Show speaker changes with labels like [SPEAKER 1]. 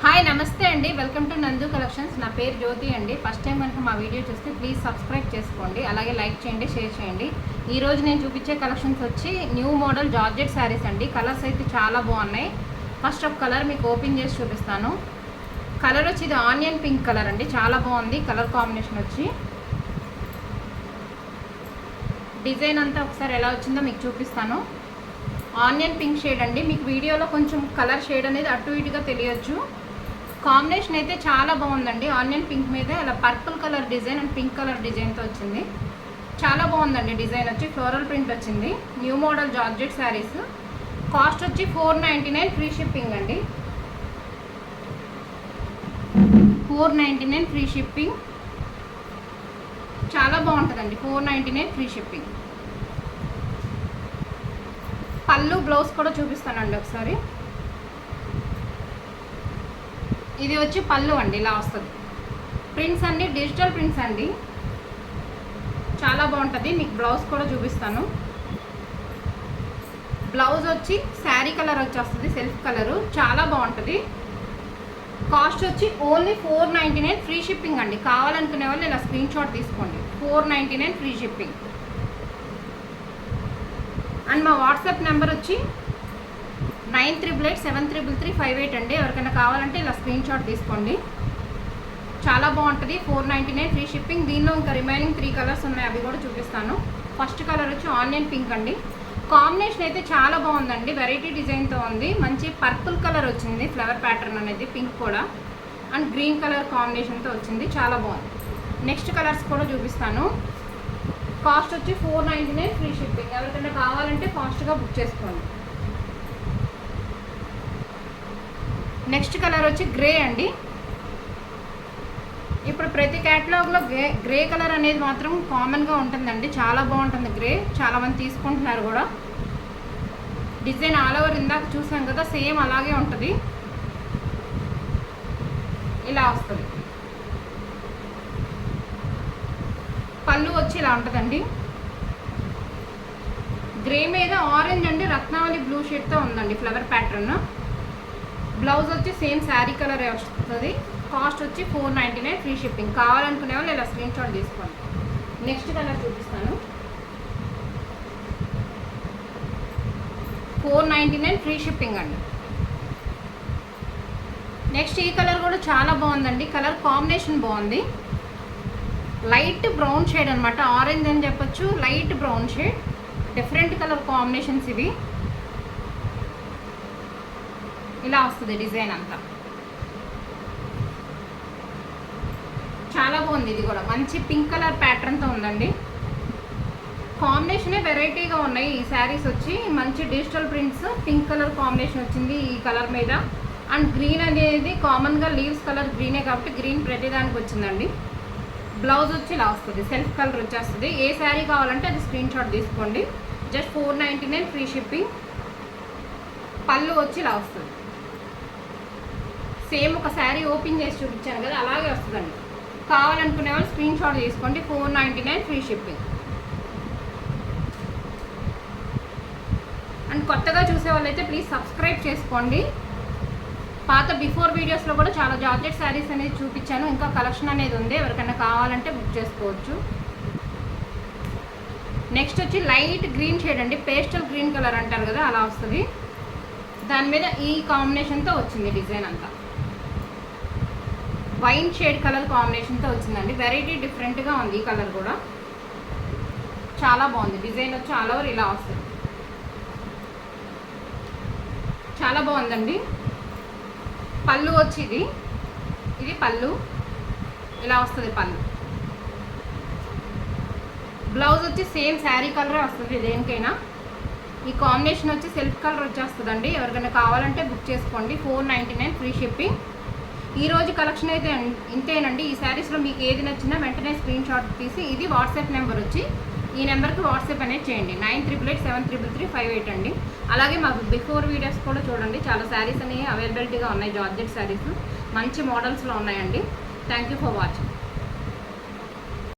[SPEAKER 1] Hi నమస్తే అండి, welcome to నందు కలెక్షన్స్. నా పేరు జ్యోతి అండి. ఫస్ట్ టైం కనుక మా వీడియో చూస్తే ప్లీజ్ సబ్స్క్రైబ్ చేసుకోండి, అలాగే లైక్ చేయండి, షేర్ చేయండి. ఈరోజు నేను చూపించే కలెక్షన్స్ వచ్చి న్యూ మోడల్ జార్జెట్ శారీస్ అండి. కలర్స్ అయితే చాలా బాగున్నాయి. ఫస్ట్ ఒక కలర్ మీకు ఓపెన్ చేసి చూపిస్తాను. కలర్ వచ్చి ఇది ఆనియన్ పింక్ కలర్ అండి, చాలా బాగుంది కలర్ కాంబినేషన్ వచ్చి. డిజైన్ అంతా ఒకసారి ఎలా వచ్చిందో మీకు చూపిస్తాను. ఆనియన్ పింక్ షేడ్ అండి. మీకు వీడియోలో కొంచెం కలర్ షేడ్ అనేది అటు ఇటుగా తెలియచ్చు. కాంబినేషన్ అయితే చాలా బాగుందండి. ఆనియన్ పింక్ మీద ఇలా purple colour design and pink colour డిజైన్తో వచ్చింది. చాలా బాగుందండి. డిజైన్ వచ్చి ఫ్లోరల్ ప్రింట్ వచ్చింది. New model georgette saris. Cost వచ్చి 499 ఫ్రీ షిప్పింగ్ అండి. 499 ఫ్రీ షిప్పింగ్. చాలా బాగుంటుందండి. 499 ఫ్రీ షిప్పింగ్. పళ్ళు బ్లౌజ్ కూడా చూపిస్తానండి ఒకసారి. ఇది వచ్చి పళ్ళు అండి, ఇలా వస్తుంది. ప్రింట్స్ అన్ని డిజిటల్ ప్రింట్స్ అండి, చాలా బాగుంటుంది. మీకు బ్లౌజ్ కూడా చూపిస్తాను. బ్లౌజ్ వచ్చి శారీ కలర్ వచ్చేస్తుంది, సెల్ఫ్ కలరు, చాలా బాగుంటుంది. కాస్ట్ వచ్చి ఓన్లీ 499 ఫ్రీ షిప్పింగ్ అండి. కావాలనుకునే వాళ్ళు ఇలా స్క్రీన్ షాట్ తీసుకోండి. 499 ఫ్రీ షిప్పింగ్. అండ్ మా వాట్సాప్ నెంబర్ వచ్చి 9387333588 అండి. ఎవరికైనా కావాలంటే ఇలా స్క్రీన్ షాట్ తీసుకోండి. చాలా బాగుంటుంది. 499 ఫ్రీ షిప్పింగ్. దీనిలో ఇంకా రిమైనింగ్ 3 కలర్స్ ఉన్నాయి, అవి కూడా చూపిస్తాను. ఫస్ట్ కలర్ వచ్చి ఆనియన్ పింక్ అండి. కాంబినేషన్ అయితే చాలా బాగుందండి. వెరైటీ డిజైన్తో ఉంది. మంచి పర్పుల్ కలర్ వచ్చింది, ఫ్లవర్ ప్యాటర్న్ అనేది, పింక్ కూడా, అండ్ గ్రీన్ కలర్ కాంబినేషన్తో వచ్చింది. చాలా బాగుంది. నెక్స్ట్ కలర్స్ కూడా చూపిస్తాను. కాస్ట్ వచ్చి 499 ఫ్రీ షిప్పింగ్. ఎవరికైనా కావాలంటే ఫాస్ట్గా బుక్ చేసుకోండి. నెక్స్ట్ కలర్ వచ్చి గ్రే అండి. ఇప్పుడు ప్రతి క్యాటలాగ్లో గ్రే కలర్ అనేది మాత్రం కామన్గా ఉంటుందండి. చాలా బాగుంటుంది గ్రే. చాలామంది తీసుకుంటున్నారు కూడా. డిజైన్ ఆల్ ఓవర్ ఇందాక చూసాం కదా, సేమ్ అలాగే ఉంటుంది. ఇలా వస్తుంది. పళ్ళు వచ్చి ఇలా ఉంటుందండి. గ్రే మీద ఆరెంజ్ అండి, రత్నావళి బ్లూ షేడ్తో ఉందండి ఫ్లవర్ ప్యాటర్న్. బ్లౌజ్ వచ్చి సేమ్ శారీ కలర్ వస్తుంది. కాస్ట్ వచ్చి 499 ఫ్రీ షిప్పింగ్. కావాలనుకునే వాళ్ళు ఇలా స్క్రీన్ షాట్ తీసుకోండి. నెక్స్ట్ కలర్ చూపిస్తాను. 499 ఫ్రీ షిప్పింగ్ అండి. నెక్స్ట్ ఈ కలర్ కూడా చాలా బాగుందండి. కలర్ కాంబినేషన్ బాగుంది. లైట్ బ్రౌన్ షేడ్ అనమాట. ఆరెంజ్ అని చెప్పొచ్చు, light brown shade. Different colour combinations ఇవి. ఇలా వస్తుంది డిజైన్ అంతా. చాలా బాగుంది. ఇది కూడా మంచి పింక్ కలర్ ప్యాటర్న్తో ఉందండి. కాంబినేషనే వెరైటీగా ఉన్నాయి ఈ శారీస్ వచ్చి. మంచి digital prints, pink colour combination వచ్చింది ఈ కలర్ మీద. అండ్ గ్రీన్ అనేది కామన్గా లీవ్స్ కలర్ గ్రీనే కాబట్టి గ్రీన్ ప్రతిదానికి వచ్చిందండి. బ్లౌజ్ వచ్చి ఇలా వస్తుంది, సెల్ఫ్ కలర్ వచ్చేస్తుంది. ఏ శారీ కావాలంటే అది స్క్రీన్ షాట్ తీసుకోండి. Just 499 free shipping. పళ్ళు వచ్చి ఇలా వస్తుంది. సేమ్ ఒక శారీ ఓపెన్ చేసి చూపించాను కదా, అలాగే వస్తుందండి. కావాలనుకునే వాళ్ళు స్క్రీన్ షాట్ తీసుకోండి. 499 ఫ్రీ షిప్పింగ్. అండ్ కొత్తగా చూసే వాళ్ళైతే ప్లీజ్ సబ్స్క్రైబ్ చేసుకోండి. పాత బిఫోర్ వీడియోస్లో కూడా చాలా జార్జెట్ శారీస్ అనేది చూపించాను. ఇంకా కలెక్షన్ అనేది ఉంది, ఎవరికైనా కావాలంటే బుక్ చేసుకోవచ్చు. నెక్స్ట్ వచ్చి లైట్ గ్రీన్ షేడ్ అండి. పేస్టల్ గ్రీన్ కలర్ అంటారు కదా, అలా వస్తుంది. దాని మీద ఈ కాంబినేషన్తో వచ్చింది డిజైన్ అంతా. వైన్ షేడ్ కలర్ కాంబినేషన్తో వచ్చిందండి. వెరైటీ డిఫరెంట్గా ఉంది ఈ కలర్ కూడా. చాలా బాగుంది. డిజైన్ వచ్చి ఆల్ ఓవర్ ఇలా వస్తుంది. చాలా బాగుందండి. పళ్ళు వచ్చి ఇది పళ్ళు, ఇలా వస్తుంది పళ్ళు. బ్లౌజ్ వచ్చి సేమ్ శారీ కలరే వస్తుంది దేనికైనా. ఈ కాంబినేషన్ వచ్చి సెల్ఫ్ కలర్ వచ్చేస్తుందండి. ఎవరికైనా కావాలంటే బుక్ చేసుకోండి. 499 ఫ్రీ షిప్పింగ్. ఈరోజు కలెక్షన్ అయితే ఇంతేనండి. ఈ శారీస్లో మీకు ఏది నచ్చినా వెంటనే స్క్రీన్ షాట్ తీసి, ఇది వాట్సాప్ నెంబర్ వచ్చి ఈ నెంబర్కి వాట్సాప్ అనేది చేయండి. 9387333588 అండి. అలాగే మాకు బిఫోర్ వీడియోస్ కూడా చూడండి. చాలా శారీస్ అనేవి అవైలబిలిటీగా ఉన్నాయి. జార్జెట్ శారీస్ మంచి మోడల్స్లో ఉన్నాయండి. Thank you for watching.